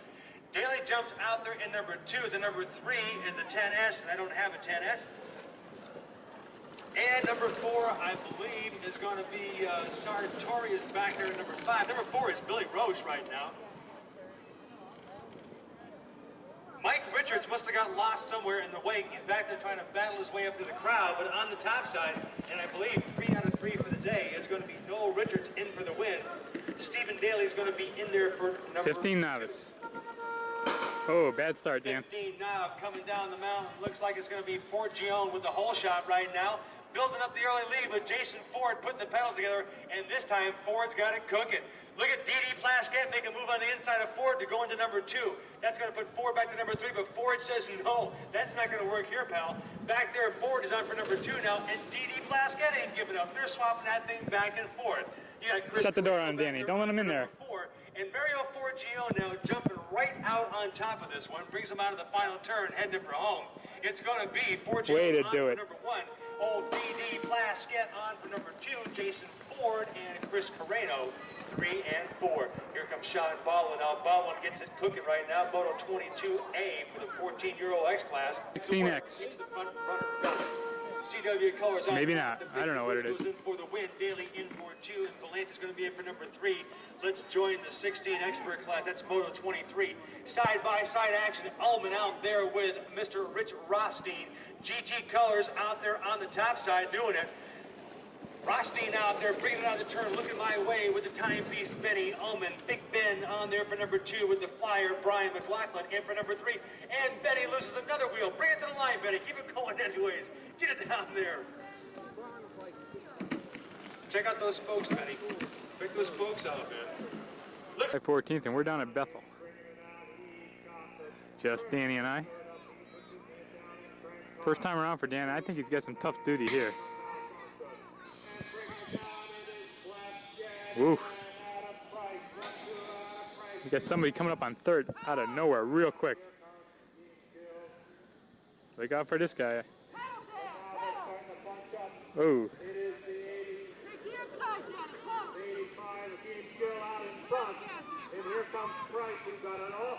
Daly jumps out there in number 2. The number 3 is the 10S, and I don't have a 10S. And number 4, I believe, is going to be Sartori is back there in number 5. Number 4 is Billy Roche right now. Mike Richards must have got lost somewhere in the wake. He's back there trying to battle his way up to the crowd, but on the top side, and I believe 3 out of 3 for the day, is going to be Noel Richards in for the win. Stephen Daly is going to be in there for number 15 novice. Oh, bad start, Dan. 15 now coming down the mountain. Looks like it's going to be Forgione with the hole shot right now. Building up the early lead with Jason Ford putting the pedals together, and this time Ford's got it cooking. Look at D.D. Plaskett make a move on the inside of Ford to go into number 2. That's going to put Ford back to number 3, but Ford says, no, that's not going to work here, pal. Back there, Ford is on for number 2 now, and D.D. Plaskett ain't giving up. They're swapping that thing back and forth. You got Chris Shut the door on Danny. Don't let him in there. And Mario Forgio now jumping right out on top of this one, brings him out of the final turn, heading for home. It's going to be Forgio Way to on do for it. number 1. Old D.D. Plaskett on for number 2. Jason Ford and Chris Carreno, 3 and 4. Here comes Sean Baldwin. Now Baldwin gets it cooking right now. Moto 22A for the 14-year-old X class. 16X. He's the front runner. CW colors on. Maybe not. I don't know what it is. Goes in for the win. Daly in for 2, and Valente is going to be in for number 3. Let's join the 16 expert class. That's Moto 23. Side-by-side action. Ullman out there with Mr. Rich Rothstein. GT colors out there on the top side doing it. Rothstein out there, bringing it out of the turn, looking my way with the timepiece, Benny Ullman. Big Ben on there for number 2 with the flyer, Brian McLaughlin in for number 3. And Benny loses another wheel. Bring it to the line, Benny. Keep it going anyways. Get it down there. Check out those spokes, Benny. Pick those spokes out, man. By 14th, and we're down at Bethel. Just Danny and I. First time around for Danny. I think he's got some tough duty here. Woo. You got somebody coming up on 3rd out of nowhere real quick. Look out for this guy. Oh.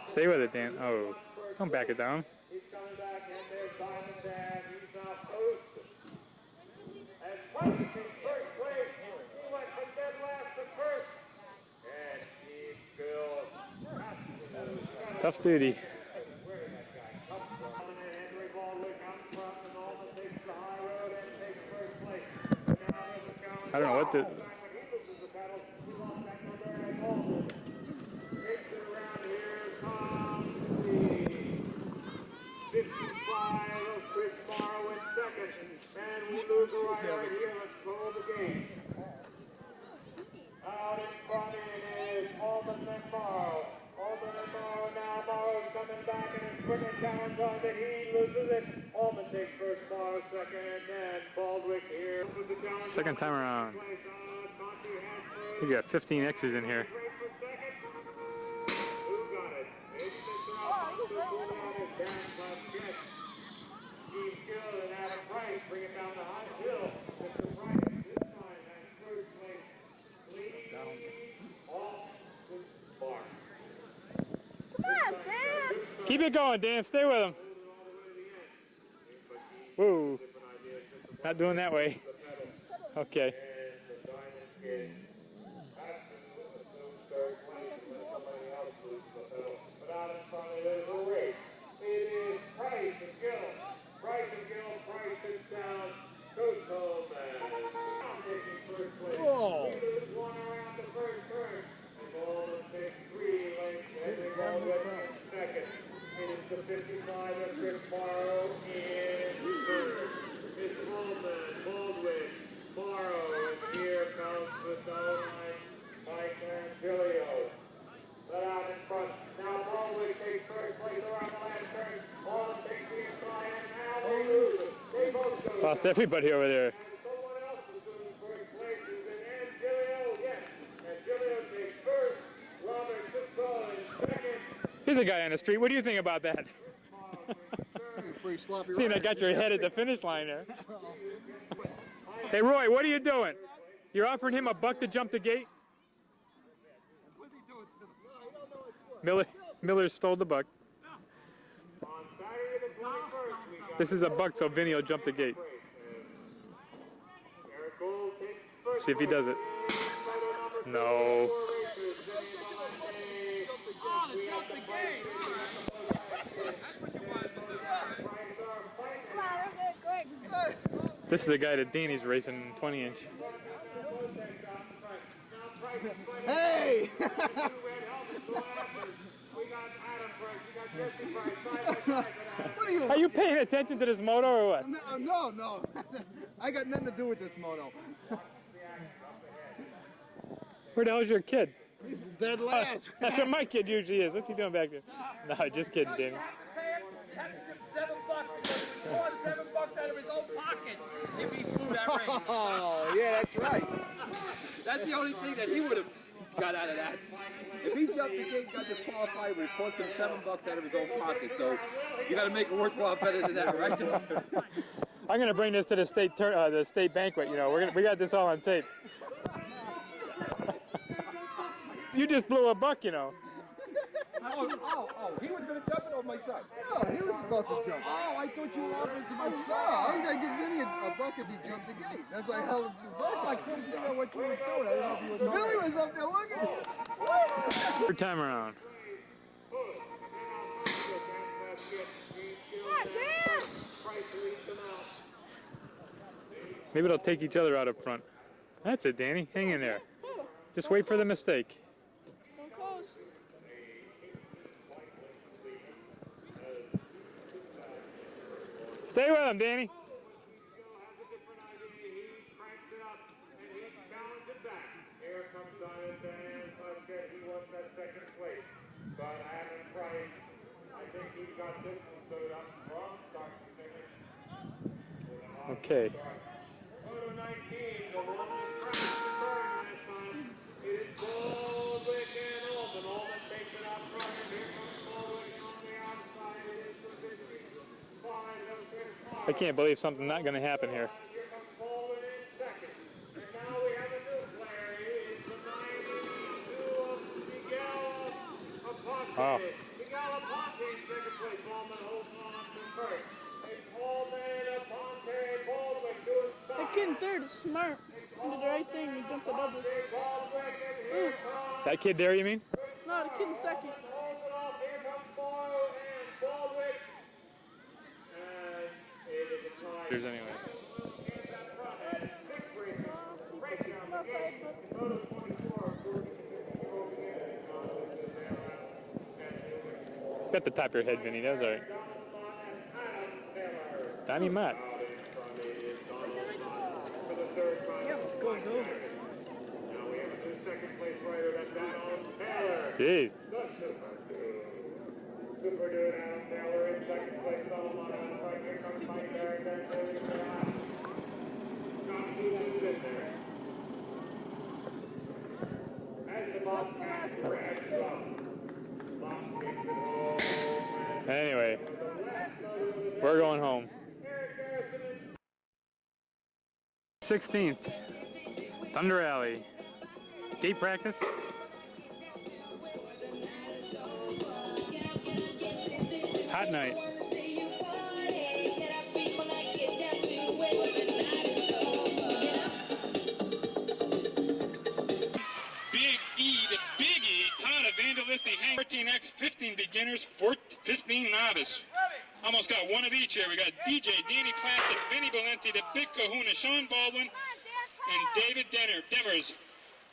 Stay with it, Dan. Oh, don't back it down. He's coming back, and there's Diamondback. He's now posted. And Price in first place. He went from dead last to first. And he still Tough duty. Where did that guy come from? And Henry Baldwin comes from the Norman, takes the high road and takes first place. Now there's a challenge. I don't know what to. When he loses the pedal, he lost that number and Baldwin. Takes it around here, Tom Lee. 55 of Chris Morrow in second. And we lose the rider right here. Let's close the game. Out in front it is Alban and Morrow. Alban and Morrow now. Morrow's coming back and his quicker challenge on that he loses it. Alban takes first, Morrow second, and then Baldwick here. Second time around. You got 15 X's in here. Bring it down the high hill. Mr. Price this time has first place. Leading off the bar. Come on, Dan. Keep it going, Dan. Stay with him. Whoa. Not doing that way. Okay. Oh. Second. It is the 55 of Chris Morrow in third. It's Ullman, Baldwin, Morrow, and here comes the line, Mike Angelio. Let out in front. Now Baldwin takes first place around the last turn. All takes the inside, and now they lose it. They both go. Lost everybody over there. And someone else is doing first place. Is it Angelio? Yes. Angelio takes first. Robert Sisco in second. Here's a guy on the street. What do you think about that? Pretty sloppy. Seeing I got your head at the finish line there. Hey, Roy, what are you doing? You're offering him $1 to jump the gate? Miller stole the buck. This is $1 so Vinny will jump the gate. See if he does it. No. This is the guy that Danny's racing 20-inch. Hey! What are you? Are you paying attention to this moto or what? No. I got nothing to do with this moto. Where the hell's your kid? He's dead last. That's what my kid usually is. What's he doing back there? No, just kidding, Danny. $7 because he bought $7 out of his own pocket if he flew that race. Oh, yeah, that's right. That's the only thing that he would have got out of that. If he jumped the gate and got disqualified, it would have cost him $7 out of his own pocket. So you got to make it worthwhile better than that, right? I'm gonna bring this to the state banquet. You know, we got this all on tape. You just blew a buck, you know. Oh, he was going to jump it on my son. No, he was about to jump. Oh, I thought you were offering to my son. No, I was going to give Vinny a buck if he jumped the gate. That's why I held the buck. I couldn't figure out what you were doing. I didn't know if you were doing Billy was up there looking. Third time around. Maybe they'll take each other out up front. That's it, Danny. Hang in there. Just wait for the mistake. Stay with him, Danny. Here comes Darrin Waterbury. He wants that second place. But Adam Price, I think he got this one stood up from start to finish. Okay. Photo 19, the one that crashed the turn last time. It is Baldwick and Alden. Alden takes it out front, and here comes Baldwick on the outside. It is the 55. I can't believe something's not going to happen here. Here comes Baldwin in second. And now we have a new player. It is the 92 of Miguel Aponte. Oh. Miguel Aponte in second place. Baldwin holds on to first. It's Baldwin, Aponte, Baldwin doing stop. That kid in third is smart. He did the right thing. He jumped the doubles. Ooh. That kid there, you mean? No, the kid in second. Holds it off. Here comes Morrow and Baldwin. And it is a tie. There's anyway. Got the top of your head, Vinny. That was all right. Donnie Mott. Yeah, this goes over. Now we have a new second place rider. That's Adam Taylor. Jeez. Super dude Adam Taylor in second place. Solomon on right. Here comes Mike Barrett. Then Billy Scott. Scott Stevens in there. As the boss crashes up. Anyway, we're going home. 16th, Thunder Alley. Gate practice. Hot night. Big E to Big E, Todd Evangelisti, 14X, 15 beginners, 15 novice. Almost got one of each here. We got DJ, Danny Classic, Vinny Valenti, the Big Kahuna, Sean Baldwin, and David Demers.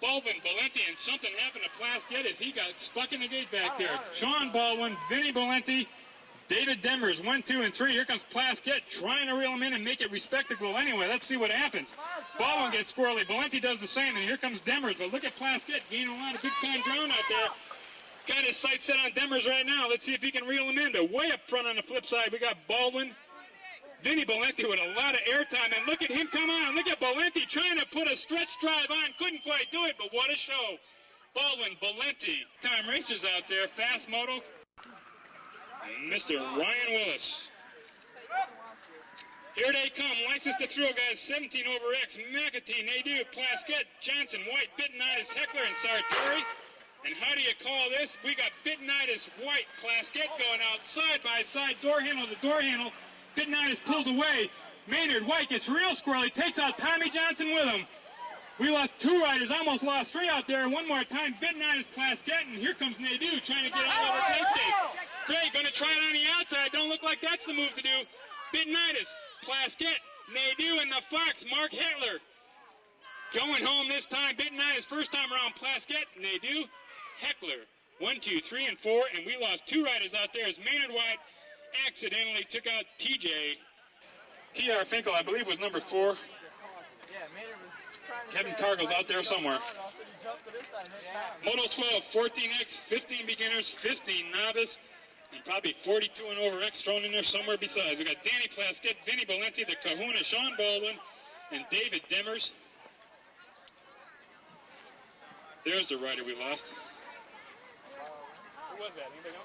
Baldwin, Valenti, and something happened to Plaskett as he got stuck in the gate back there. Sean Baldwin, Vinny Valenti, David Demers, 1, 2, and 3. Here comes Plaskett trying to reel him in and make it respectable anyway. Let's see what happens. Baldwin gets squirrely. Valenti does the same, and here comes Demers. But look at Plaskett gaining a lot of big-time ground out there. Got his sights set on Demers right now. Let's see if he can reel him in. But way up front on the flip side, we got Baldwin. Vinny Valenti with a lot of airtime, and look at him come on. Look at Valenti trying to put a stretch drive on. Couldn't quite do it, but what a show. Baldwin, Valenti, time racers out there. Fast moto, Mr. Ryan Willis. Here they come, license to thrill guys, 17 over X, McAtee, Nadeau, Plaskett, Johnson, White, Bittenitis, Heckler, and Sartori. And how do you call this? We got Bittenitis, White, Plaskett going out side by side, door handle to door handle. Bittenitis pulls away. Maynard White gets real squirrely, takes out Tommy Johnson with him. We lost 2 riders, almost lost 3 out there. One more time, Bittenitis, Plaskett, and here comes Nadeau trying to get all over K-State. Great, going to try it on the outside. Don't look like that's the move to do. Bittenitis, Plaskett, Nadeau, and the Fox, Mark Heckler. Going home this time, Bittenitis, first time around, Plaskett, Nadeau, Heckler. 1, 2, 3, and 4, and we lost 2 riders out there as Maynard White accidentally took out TJ. T.R. Finkel, I believe, was number 4. Yeah, Maynard was Kevin Cargill's out there somewhere. Moto 12, 14X, 15 beginners, 15 novice, and probably 42 and over X thrown in there somewhere besides. We got Danny Plaskett, Vinny Valenti, the Kahuna, Sean Baldwin, and David Demers. There's the rider we lost. Who was that? Anybody know?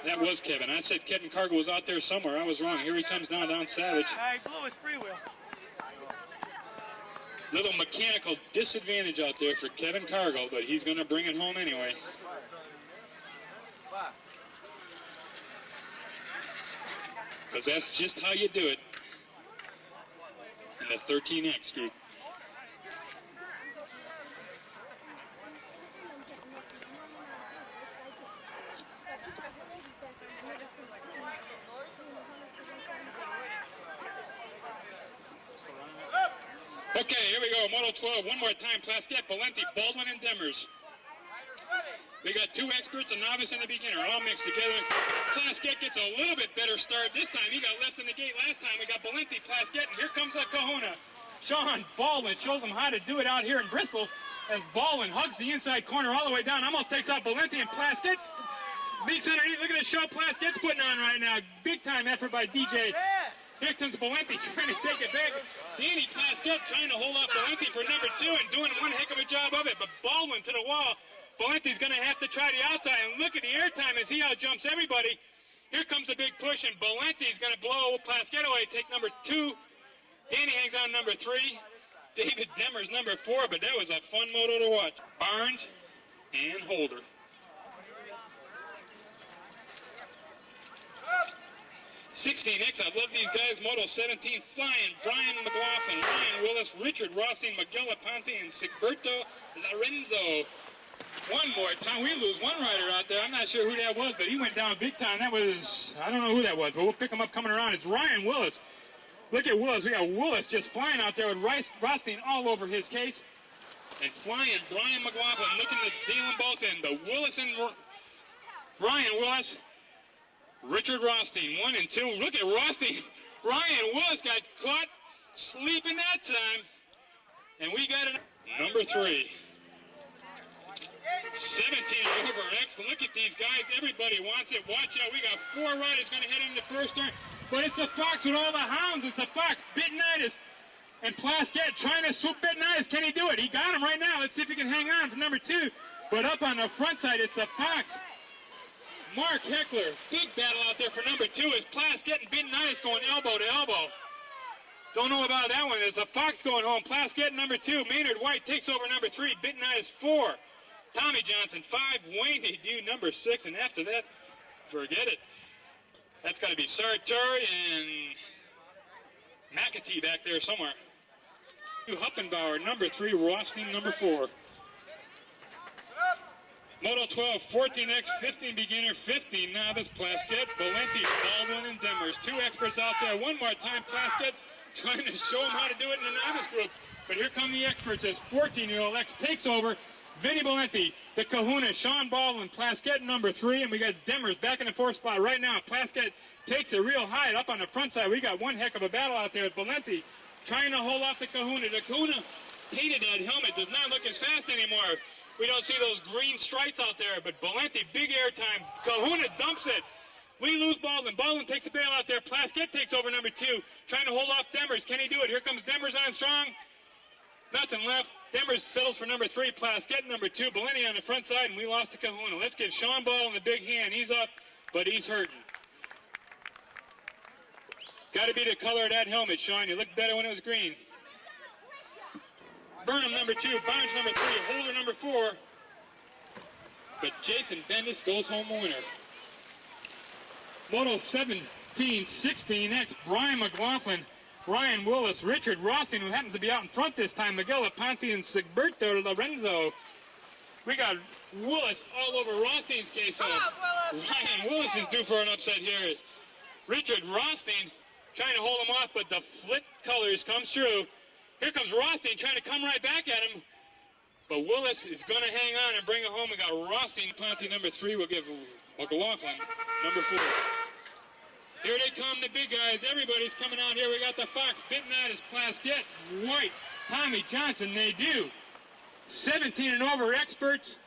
That was Kevin. I said Kevin Cargill was out there somewhere. I was wrong. Here he comes now down Savage. I blew his freewheel. Little mechanical disadvantage out there for Kevin Cargill, but he's going to bring it home anyway. Because that's just how you do it in the 13X group. Okay, here we go. Moto 12, one more time. Plaskett, Valenti, Baldwin, and Demers. We got two experts, a novice, and a beginner, all mixed together. Plaskett gets a little bit better start this time. He got left in the gate last time. We got Valenti, Plaskett, and here comes the Kahuna. Sean Baldwin shows him how to do it out here in Bristol as Baldwin hugs the inside corner all the way down, almost takes out Valenti, and Plaskett leaks underneath. Look at the show Plaskett's putting on right now. Big time effort by DJ. Here comes Valenti trying to take it back. Danny Plaskett trying to hold off Valenti for number 2 and doing one heck of a job of it. But Baldwin to the wall. Valenti's going to have to try the outside. And look at the airtime as he outjumps everybody. Here comes a big push, and Valenti's going to blow Plaskett away, take number 2. Danny hangs on number 3. David Demers number 4. But that was a fun moto to watch. Barnes and Holder. $16X, I love these guys. Moto 17, flying. Brian McLaughlin, Ryan Willis, Richard Rothstein, Miguel Aponte, and Sigberto Lorenzo. One more time. We lose one rider out there. I'm not sure who that was, but he went down big time. That was, I don't know who that was, but we'll pick him up coming around. It's Ryan Willis. Look at Willis. We got Willis just flying out there with Rothstein all over his case. And flying Brian McLaughlin looking to deal them both in. But Willis and Ryan Willis. Richard Rothstein, 1 and 2. Look at Rothstein. Ryan Willis got caught sleeping that time. And we got number 3. 17 over X. Look at these guys. Everybody wants it. Watch out. We got 4 riders going to head into the first turn. But it's the Fox with all the hounds. It's the Fox. Bitnitis and Plaskett trying to swoop Bitnitis. Can he do it? He got him right now. Let's see if he can hang on for number 2. But up on the front side, it's the Fox. Mark Heckler, big battle out there for number 2 is Plaskett and Bitnitis going elbow to elbow. Don't know about that one. There's a Fox going home. Plaskett number 2. Maynard White takes over number 3. Bitnitis 4. Tommy Johnson 5. Wayne Dew number 6. And after that, forget it. That's got to be Sartori and McAtee back there somewhere. Huppenbauer number 3. Rothstein number 4. Moto 12, 14X, 15 beginner, 15 novice, Plaskett, Valenti, Baldwin, and Demers. 2 experts out there. One more time, Plaskett trying to show them how to do it in the novice group. But here come the experts as 14-year-old X takes over. Vinny Valenti, the Kahuna, Sean Baldwin, Plaskett number 3, and we got Demers back in the 4th spot right now. Plaskett takes it real high up on the front side. We got one heck of a battle out there with Valenti trying to hold off the Kahuna. The Kahuna painted that helmet, does not look as fast anymore. We don't see those green stripes out there, but Valenti, big air time. Kahuna dumps it. We lose Baldwin. Baldwin takes a bail out there. Plaskett takes over number 2, trying to hold off Demers. Can he do it? Here comes Demers on strong. Nothing left. Demers settles for number 3. Plaskett number 2. Valenti on the front side, and we lost to Kahuna. Let's give Sean Baldwin the big hand. He's up, but he's hurting. Got to be the color of that helmet, Sean. You looked better when it was green. Burnham number 2, Barnes number 3, Holder number 4. But Jason Bendis goes home winner. Moto 17, 16X, Brian McLaughlin, Ryan Willis, Richard Rothstein, who happens to be out in front this time, Miguel Aponte, and Sigberto Lorenzo. We got Willis all over Rothstein's case. So Ryan Willis is due for an upset here. Richard Rothstein trying to hold him off, but the flit colors comes through. Here comes Rothstein trying to come right back at him. But Willis is going to hang on and bring it home. We got Rothstein, Ponte number 3. We'll give McLaughlin number 4. Here they come, the big guys. Everybody's coming out here. We got the Fox, Bitnitis, Plaskett, White, Tommy Johnson. They do. 17 and over experts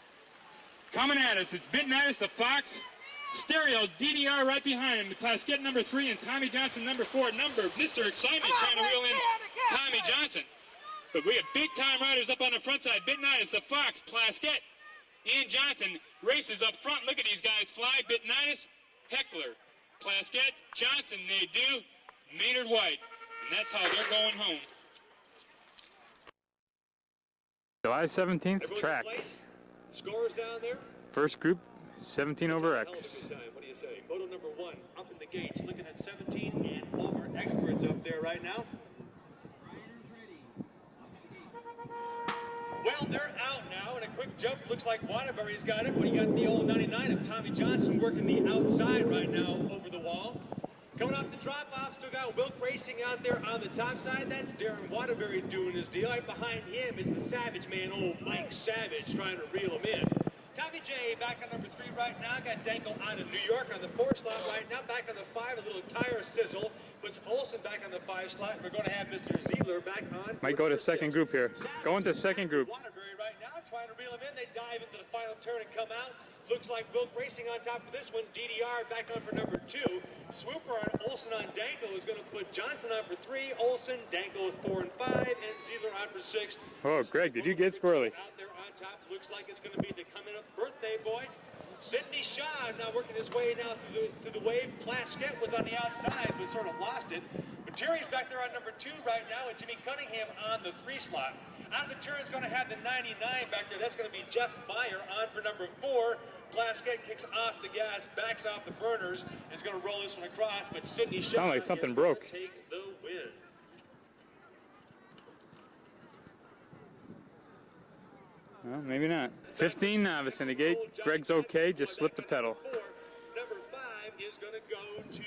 coming at us. It's Bitnitis, the Fox, Stereo, DDR right behind him. Plaskett number 3 and Tommy Johnson number 4. Mr. Excitement trying to wheel in Tommy Johnson. But we have big-time riders up on the front side. Bitnitis, the Fox, Plaskett, Ian Johnson races up front. Look at these guys fly. Bitnitis, Heckler, Plaskett, Johnson, they do. Maynard White. And that's how they're going home. July 17th track. Scores down there. First group, 17 over X. What do you say? Photo number 1 up in the gates, looking at 17 and over experts up there right now. Well, they're out now, and a quick jump. Looks like Waterbury's got it, but he got the old 99 of Tommy Johnson working the outside right now over the wall. Coming off the drop-off, still got Wilk Racing out there on the top side. That's Darrin Waterbury doing his deal. Right behind him is the Savage man, old Mike Savage, trying to reel him in. Tommy J back on number 3 right now. Got Danko out of New York on the 4 slot right now. Back on the 5, a little tire sizzle. Puts Olsen back on the 5 slot. We're going to have Mr. Ziegler back on. Might go to second group here. Going to second group. Waterbury right now trying to reel him in. They dive into the final turn and come out. Looks like Wilk Racing on top of this one. DDR back on for number 2. Swooper on Olsen on Danko is going to put Johnson on for 3. Olsen, Danko is 4 and 5, and Ziegler on for 6. Oh, Greg, did you get squirrely? Out there on top, looks like it's going to be the coming up birthday boy. Sidney Shaw is now working his way now through the wave. Plaskett was on the outside, but sort of lost it. Materi's back there on number 2 right now, and Jimmy Cunningham on the 3 slot. On the turn is going to have the 99 back there. That's going to be Jeff Meyer on for number 4. Plaskett kicks off the gas, backs off the burners, and is going to roll this one across, but Sidney Shaw Sound like something broke. Take the win. Well, maybe not. 15 novice in the gate. Greg's okay, just slipped the pedal. Number 5 is going to go to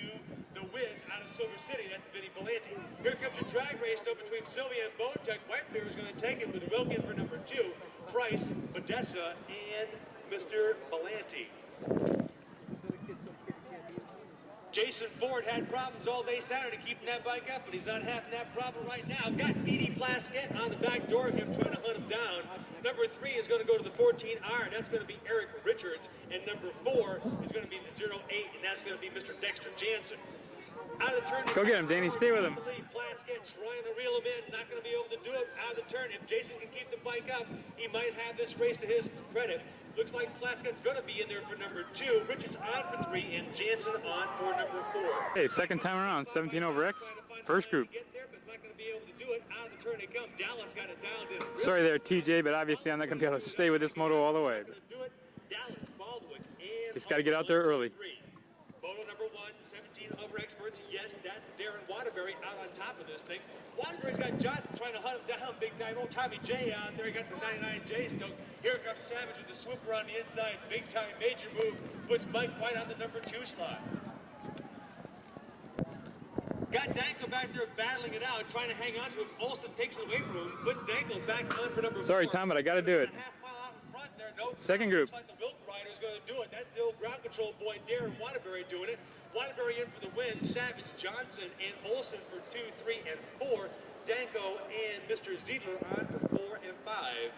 the Wiz out of Silver City. That's Vinny Valenti. Here comes a drag race though between Sylvia and Bowtech. Whitebeard is going to take it with Wilkin for number 2. Price, Odessa, and Mr. Valenti. Jason Ford had problems all day Saturday keeping that bike up, but he's not having that problem right now. Got Dee Plaskett on the back door of him trying to hunt him down. Number 3 is going to go to the 14 iron. That's going to be Eric Richards. And number 4 is going to be the 08, and that's going to be Mr. Dexter Jansen. Out of the turn. Go get him, Danny. Stay with him. Plaskett trying to reel him in. Not going to be able to do it out of the turn. If Jason can keep the bike up, he might have this race to his credit. Looks like Plaskett's going to be in there for number 2. Richards on for 3, and Jansen on for number 4. Hey, second time around, 17 over X. First group. Get there, but not going to be able to do it. Out of the turn they come. Dallas got it down. Sorry there, TJ, but obviously I'm not going to be able to stay with this moto all the way. Dallas, Baldwin, and Just got to get out there early. Photo number 1, 17 over experts. Yes, that's Darrin Waterbury out on top of this thing. Waterbury's got Johnson trying to hunt him down big time. Old Tommy J out there. He got the 99J stoked. Here comes Savage with the swooper on the inside. Big time major move. Puts Mike White on the number 2 slot. Got Danko back there battling it out, trying to hang on to him. Olsen takes it away from him. Puts Danko back on for number 4. Sorry, Tom, but I got to do it. Second group. Looks like the Wilk rider's going to do it. That's the old ground control boy, Darrin Waterbury, doing it. Waterbury in for the win. Savage, Johnson, and Olsen for 2, 3, and 4. Danko and Mr. Ziegler on for 4 and 5.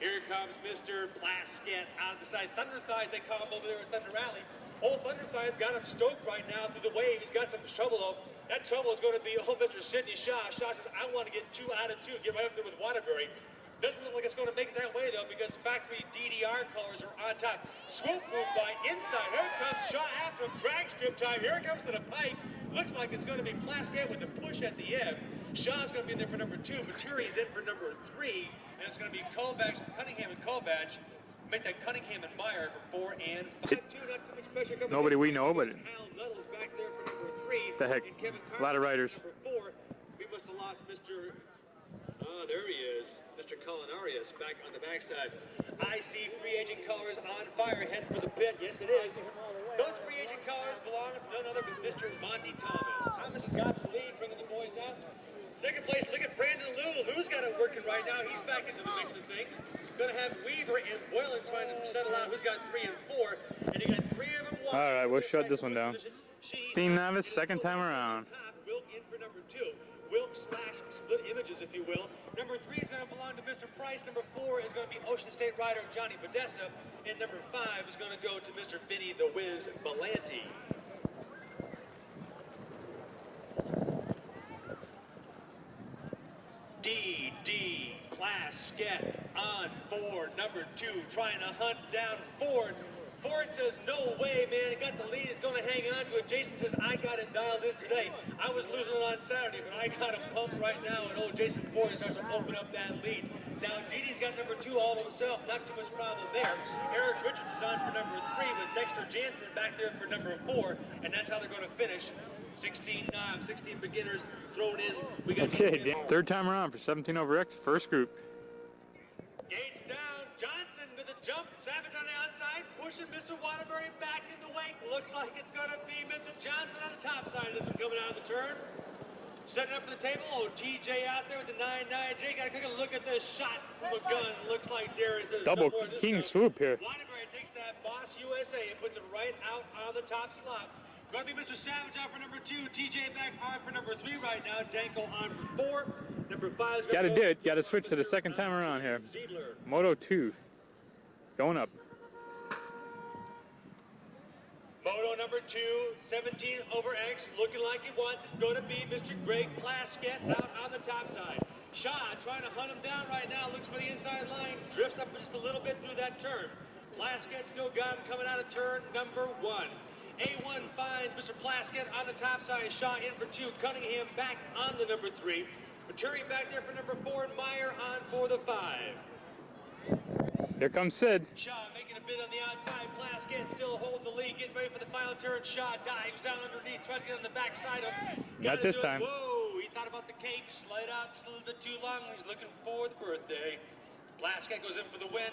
Here comes Mr. Plaskett out of the side. Thunder Thighs, they call him over there at Thunder Rally. Old Thunder Thighs got him stoked right now through the wave. He's got some trouble, though. That trouble is going to be old Mr. Sidney Shaw. Shaw says, I want to get 2 out of 2. Get right up there with Waterbury. Doesn't look like it's going to make it that way, though, because factory DDR colors are on top. Swoop move by inside. Here comes Shaw after him. Drag strip time. Here it comes to the pipe. Looks like it's going to be Plaskett with the push at the end. Shaw's going to be in there for number 2. Maturi's in for number 3. And it's going to be Cunningham and Kovac. Make that Cunningham and Meyer for 4 and 5. Not too much pressure coming. Nobody we know, but Al Nuttall's back there for number 3. the heck, a lot of riders. Number 4. We must have lost Mr. There he is. Mr. Culinarius back on the backside. I see free agent colors on fire, heading for the pit. Yes, it is. Those free agent colors belong to none other than Mr. Monty Thomas. Thomas has got the lead, bringing the boys out. Second place, look at Brandon Lou. Lou's got it working right now. He's back into the mix of things. Going to have Weaver and Boylan trying to settle out. Who's got 3 and 4? And you got 3 of them. All right, we'll shut this one down. 15 novice, second time around. Wilk in for number 2. Wilk slash split images, if you will. Number 3 is going to belong to Mr. Price. Number 4 is going to be Ocean State rider Johnny Podesta. And number 5 is going to go to Mr. Vinny the Wiz Belanti. D. Plaskett on Ford. Number 2 trying to hunt down Ford. Ford says, no way, man. He got the lead. He's going to hang on to it. Jason says, I got it dialed in today. I was losing it on Saturday, but I got him pumped right now. And old Jason Ford starts to open up that lead. Now, Didi's got number 2 all himself. Not too much problem there. Eric Richards is on for number 3 with Dexter Jansen back there for number 4. And that's how they're going to finish. 16 beginners thrown in. We got Okay, third time around for 17 over X, first group. Gates down. Johnson with a jump. Savage on the outside. Pushing Mr. Waterbury back in the wake. Looks like it's going to be Mr. Johnson on the top side. This one coming out of the turn. Setting up for the table. Oh, TJ out there with the 9-9J. Got to take a look at this shot from a gun. Looks like there is a Double king swoop here. Waterbury takes that Boss USA and puts it right out on the top slot. Going to be Mr. Savage out for number 2. TJ back on for number 3 right now. Danko on for 4. Number 5 is Got to do it. Got to switch to the second time around here. Moto 2. Going up. Moto number 2, 17 over X, looking like he wants it. Going to be Mr. Greg Plaskett out on the top side. Shaw trying to hunt him down right now. Looks for the inside line. Drifts up just a little bit through that turn. Plaskett still got him coming out of turn number 1. A1 finds Mr. Plaskett on the top side. Shaw in for 2. Cunningham back on the number 3. Maturi back there for number 4. And Meyer on for the 5. Here comes Sid. Shaw making a bid on the outside. Plaskett still holding the lead. Getting ready for the final turn. Shaw dives down underneath. Tries to get on the backside of him. Not this time. Whoa, he thought about the cake. Slid out just a little bit too long. He's looking for the birthday. Plaskett goes in for the win.